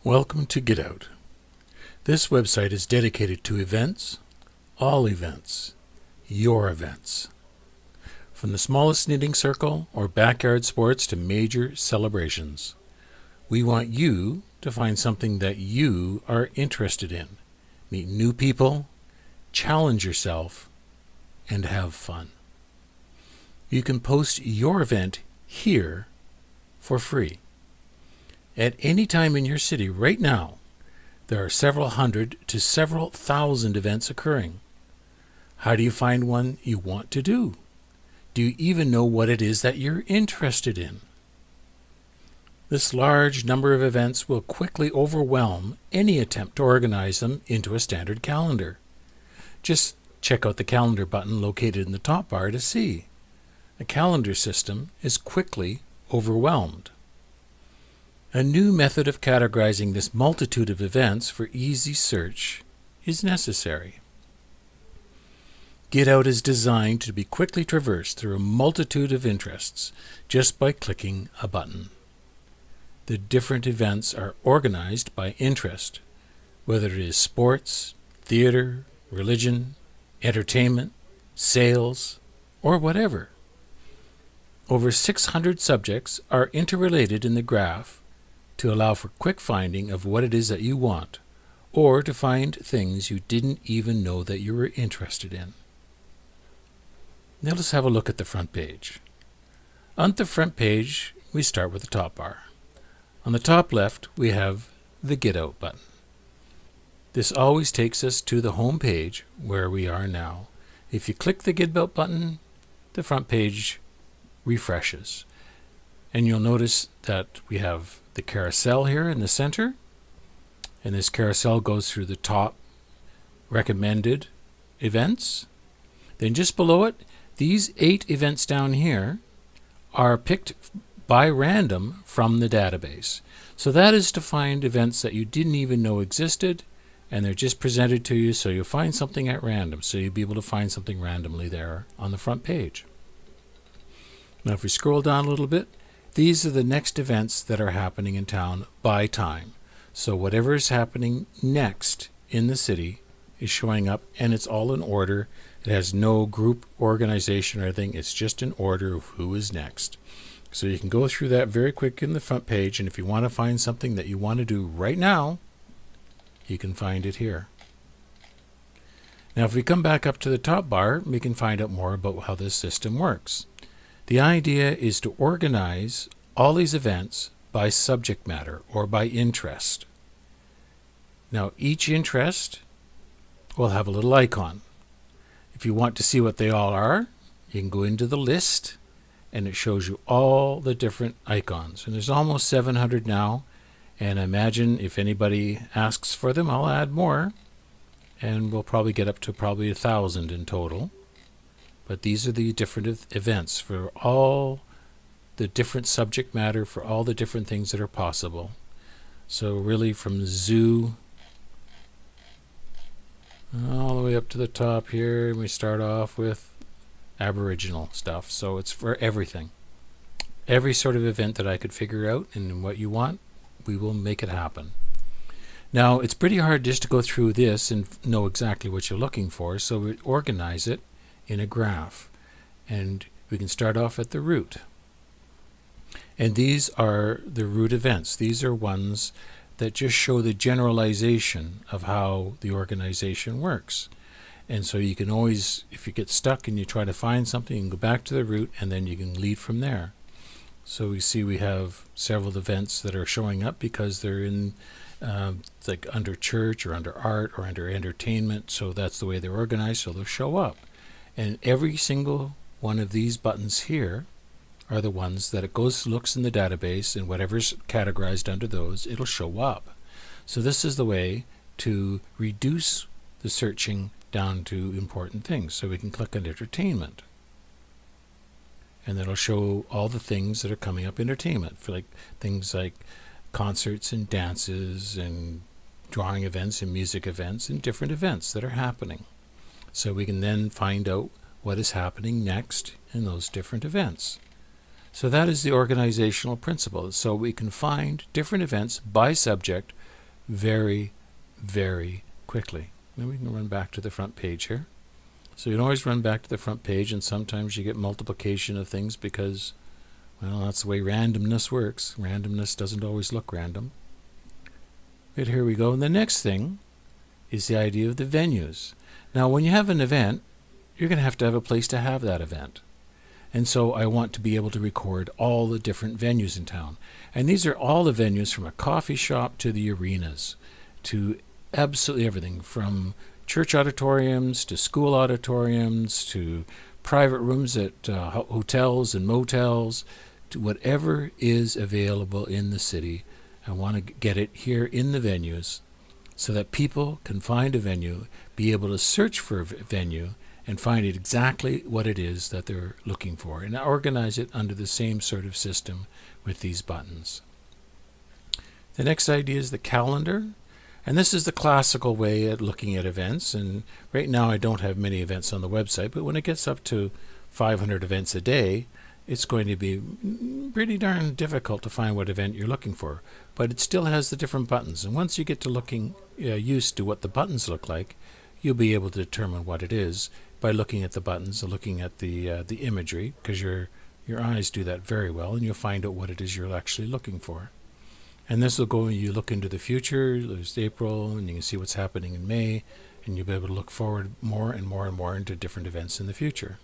Welcome to Gidout. This website is dedicated to events, all events, your events. From the smallest knitting circle or backyard sports to major celebrations. We want you to find something that you are interested in, meet new people, challenge yourself, and have fun. You can post your event here for free. At any time in your city right now, there are several hundred to several thousand events occurring. How do you find one you want to do? Do you even know what it is that you're interested in? This large number of events will quickly overwhelm any attempt to organize them into a standard calendar. Just check out the calendar button located in the top bar to see. The calendar system is quickly overwhelmed. A new method of categorizing this multitude of events for easy search is necessary. Gidout is designed to be quickly traversed through a multitude of interests just by clicking a button. The different events are organized by interest, whether it is sports, theater, religion, entertainment, sales, or whatever. Over 600 subjects are interrelated in the graph to allow for quick finding of what it is that you want, or to find things you didn't even know that you were interested in. Now let's have a look at the front page. On the front page, we start with the top bar. On the top left, we have the Gidout button. This always takes us to the home page where we are now. If you click the Gidout button, the front page refreshes. And you'll notice that we have the carousel here in the center, and this carousel goes through the top recommended events. Then just below it, these 8 events down here are picked by random from the database. So that is to find events that you didn't even know existed, and they're just presented to you, so you'll find something at random. So you'll be able to find something randomly there on the front page. Now if we scroll down a little bit, these are the next events that are happening in town by time. So whatever is happening next in the city is showing up, and it's all in order. It has no group organization or anything. It's just an order of who is next. So you can go through that very quick in the front page, and if you want to find something that you want to do right now, you can find it here. Now if we come back up to the top bar, we can find out more about how this system works. The idea is to organize all these events by subject matter or by interest. Now each interest will have a little icon. If you want to see what they all are, you can go into the list and it shows you all the different icons. And there's almost 700 now, and I imagine if anybody asks for them, I'll add more, and we'll probably get up to probably 1,000 in total. But these are the different events for all the different subject matter, for all the different things that are possible. So really from the zoo all the way up to the top here, and we start off with Aboriginal stuff. So it's for everything. Every sort of event that I could figure out and what you want, we will make it happen. Now it's pretty hard just to go through this and know exactly what you're looking for, so we organize it in a graph, and we can start off at the root. And these are the root events. These are ones that just show the generalization of how the organization works. And so you can always, if you get stuck and you try to find something, you can go back to the root and then you can lead from there. So we see we have several events that are showing up because they're in like under church or under art or under entertainment. So that's the way they're organized, so they'll show up. And every single one of these buttons here are the ones that it looks in the database, and whatever's categorized under those, it'll show up. So this is the way to reduce the searching down to important things. So we can click on entertainment, and that'll show all the things that are coming up entertainment, for like things like concerts and dances and drawing events and music events and different events that are happening. So we can then find out what is happening next in those different events. So that is the organizational principle. So we can find different events by subject very, very quickly. Then we can run back to the front page here. So you can always run back to the front page, and sometimes you get multiplication of things because, well, that's the way randomness works. Randomness doesn't always look random. But here we go. And the next thing is the idea of the venues. Now, when you have an event, you're going to have a place to have that event. And so I want to be able to record all the different venues in town. And these are all the venues from a coffee shop to the arenas, to absolutely everything, from church auditoriums to school auditoriums to private rooms at hotels and motels, to whatever is available in the city. I want to get it here in the venues so that people can find a venue, be able to search for a venue, and find it exactly what it is that they're looking for, and organize it under the same sort of system with these buttons. The next idea is the calendar. And this is the classical way at looking at events. And right now I don't have many events on the website, but when it gets up to 500 events a day, it's going to be pretty darn difficult to find what event you're looking for. But it still has the different buttons. And once you get to looking used to what the buttons look like, you'll be able to determine what it is by looking at the buttons and looking at the imagery, because your eyes do that very well, and you'll find out what it is you're actually looking for. And this will go, you look into the future, there's April, and you can see what's happening in May, and you'll be able to look forward more and more and more into different events in the future.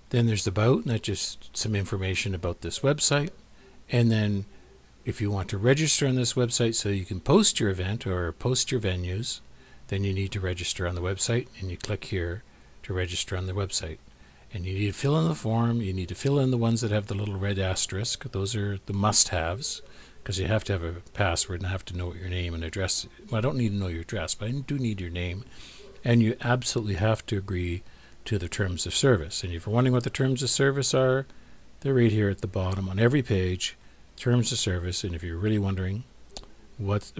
Then there's the about, and that's just some information about this website. And then if you want to register on this website so you can post your event or post your venues, then you need to register on the website, and you click here to register on the website. And you need to fill in the form. You need to fill in the ones that have the little red asterisk. Those are the must-haves, because you have to have a password and have to know what your name and address. Well, I don't need to know your address, but I do need your name. And you absolutely have to agree to the terms of service. And if you're wondering what the terms of service are, they're right here at the bottom on every page, terms of service. And if you're really wondering what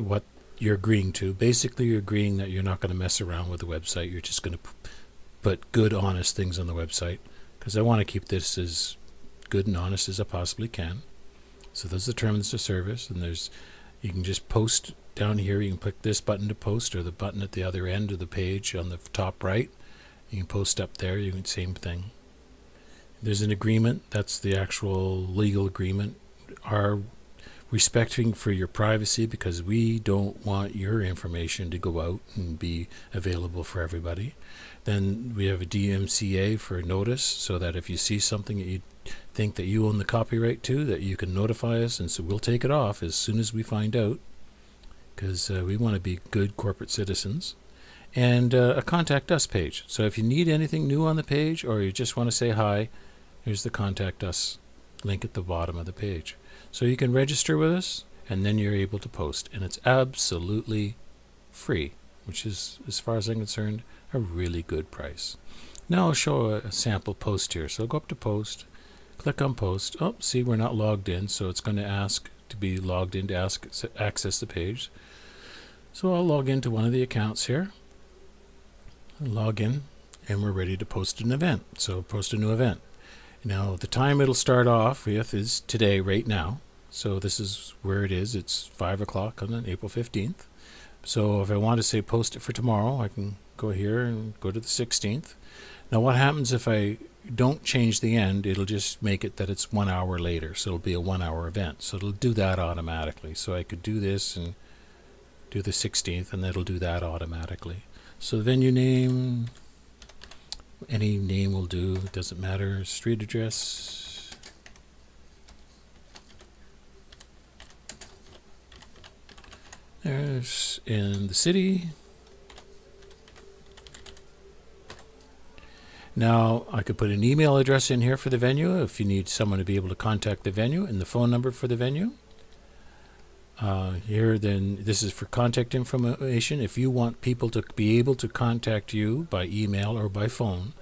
you're agreeing to, basically you're agreeing that you're not going to mess around with the website. You're just going to put good, honest things on the website, because I want to keep this as good and honest as I possibly can. So those are the terms of service, and you can just post down here. You can click this button to post, or the button at the other end of the page on the top right. You can post up there. You can same thing. There's an agreement. That's the actual legal agreement. Our respecting for your privacy, because we don't want your information to go out and be available for everybody. Then we have a DMCA for notice, so that if you see something that you think that you own the copyright to, that you can notify us, and so we'll take it off as soon as we find out, because we want to be good corporate citizens. And a contact us page. So if you need anything new on the page, or you just want to say hi, here's the contact us link at the bottom of the page. So you can register with us, and then you're able to post. And it's absolutely free, which is, as far as I'm concerned, a really good price. Now I'll show a sample post here. So go up to post, click on post. Oh, see, we're not logged in, so it's going to ask to be logged in to access the page. So I'll log into one of the accounts here. Log in, and we're ready to post an event. So post a new event. Now the time it'll start off with is today, right now. So this is where it is. It's 5 o'clock on April 15th. So if I want to say post it for tomorrow, I can go here and go to the 16th. Now what happens if I don't change the end? It'll just make it that it's 1 hour later. So it'll be a 1 hour event. So it'll do that automatically. So I could do this and do the 16th, and it'll do that automatically. So the venue name, any name will do, it doesn't matter. Street address. There's in the city. Now I could put an email address in here for the venue if you need someone to be able to contact the venue, and the phone number for the venue. Here then, this is for contact information. If you want people to be able to contact you by email or by phone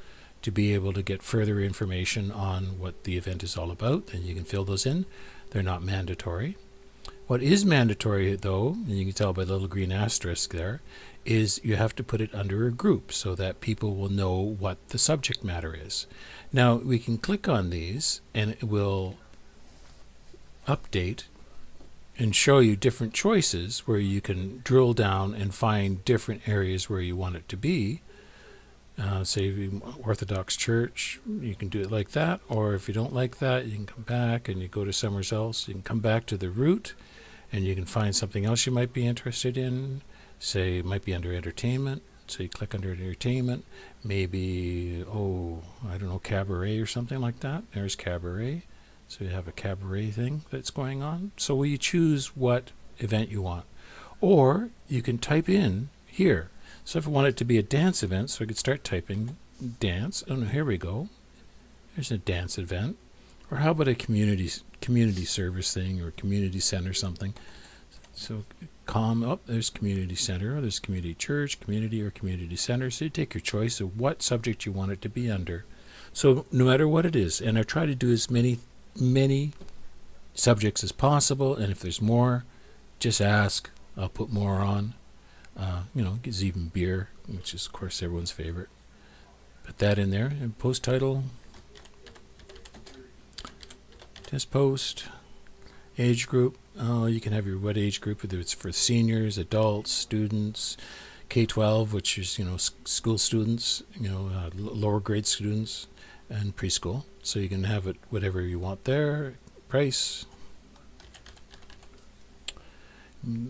to be able to get further information on what the event is all about, then you can fill those in. They're not mandatory. What is mandatory, though, and you can tell by the little green asterisk there, is you have to put it under a group so that people will know what the subject matter is. Now, we can click on these, and it will update and show you different choices where you can drill down and find different areas where you want it to be. Say Orthodox Church, you can do it like that, or if you don't like that, you can come back and you go to somewhere else. You can come back to the root and you can find something else you might be interested in. Say it might be under entertainment, so you click under entertainment, maybe, I don't know, cabaret or something like that. There's cabaret, so you have a cabaret thing that's going on. So you choose what event you want, or you can type in here. So if I want it to be a dance event, so I could start typing dance. Oh no, here we go. There's a dance event. Or how about a community service thing, or community center something. So there's community center, or there's community church, community, or community center. So you take your choice of what subject you want it to be under. So no matter what it is, and I try to do as many subjects as possible, and if there's more, just ask. I'll put more on. There's even beer, which is, of course, everyone's favorite. Put that in there. And post title. Test post. Age group. You can have what age group, whether it's for seniors, adults, students, K-12, which is, school students, lower grade students, and preschool. So you can have it whatever you want there. Price.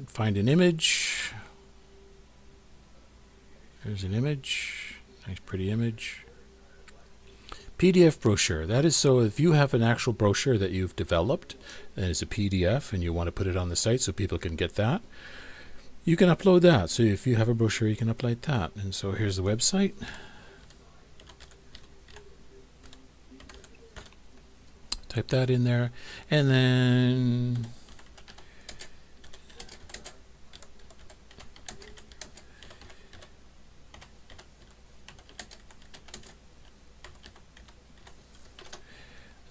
Find an image. There's an image, nice pretty image. PDF brochure. That is so if you have an actual brochure that you've developed and it's a PDF and you want to put it on the site so people can get that, you can upload that. So if you have a brochure, you can upload that. And so here's the website. Type that in there, and then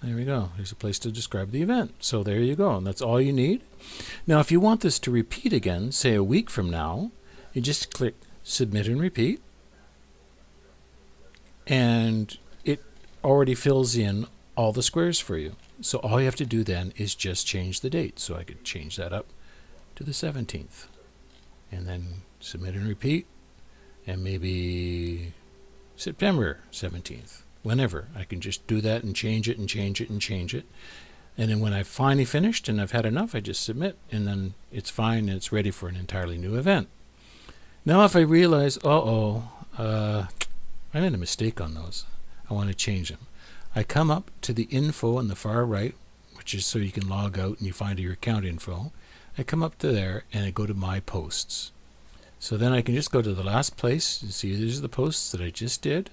there we go. There's a place to describe the event. So there you go. And that's all you need. Now, if you want this to repeat again, say a week from now, you just click Submit and Repeat. And it already fills in all the squares for you. So all you have to do then is just change the date. So I could change that up to the 17th. And then Submit and Repeat. And maybe September 17th. Whenever. I can just do that and change it and change it and change it. And then when I've finally finished and I've had enough, I just submit, and then it's fine and it's ready for an entirely new event. Now if I realize, I made a mistake on those, I want to change them. I come up to the info on the far right, which is so you can log out and you find your account info. I come up to there and I go to My Posts. So then I can just go to the last place and see these are the posts that I just did.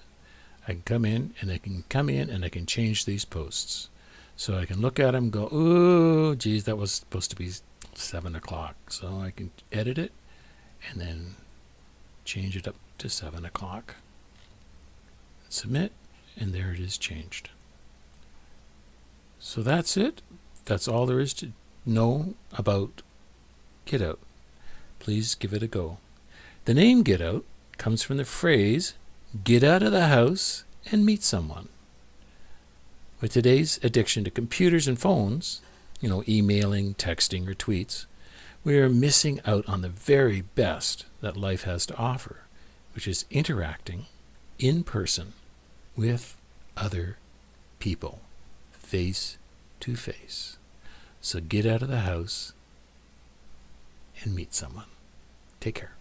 I can come in and I can change these posts. So I can look at them and go, oh, geez, that was supposed to be 7 o'clock. So I can edit it and then change it up to 7 o'clock. Submit, and there it is changed. So that's it. That's all there is to know about Gidout. Please give it a go. The name Gidout comes from the phrase, get out of the house and meet someone. With today's addiction to computers and phones, emailing, texting, or tweets, we are missing out on the very best that life has to offer, which is interacting in person with other people, face to face. So get out of the house and meet someone. Take care.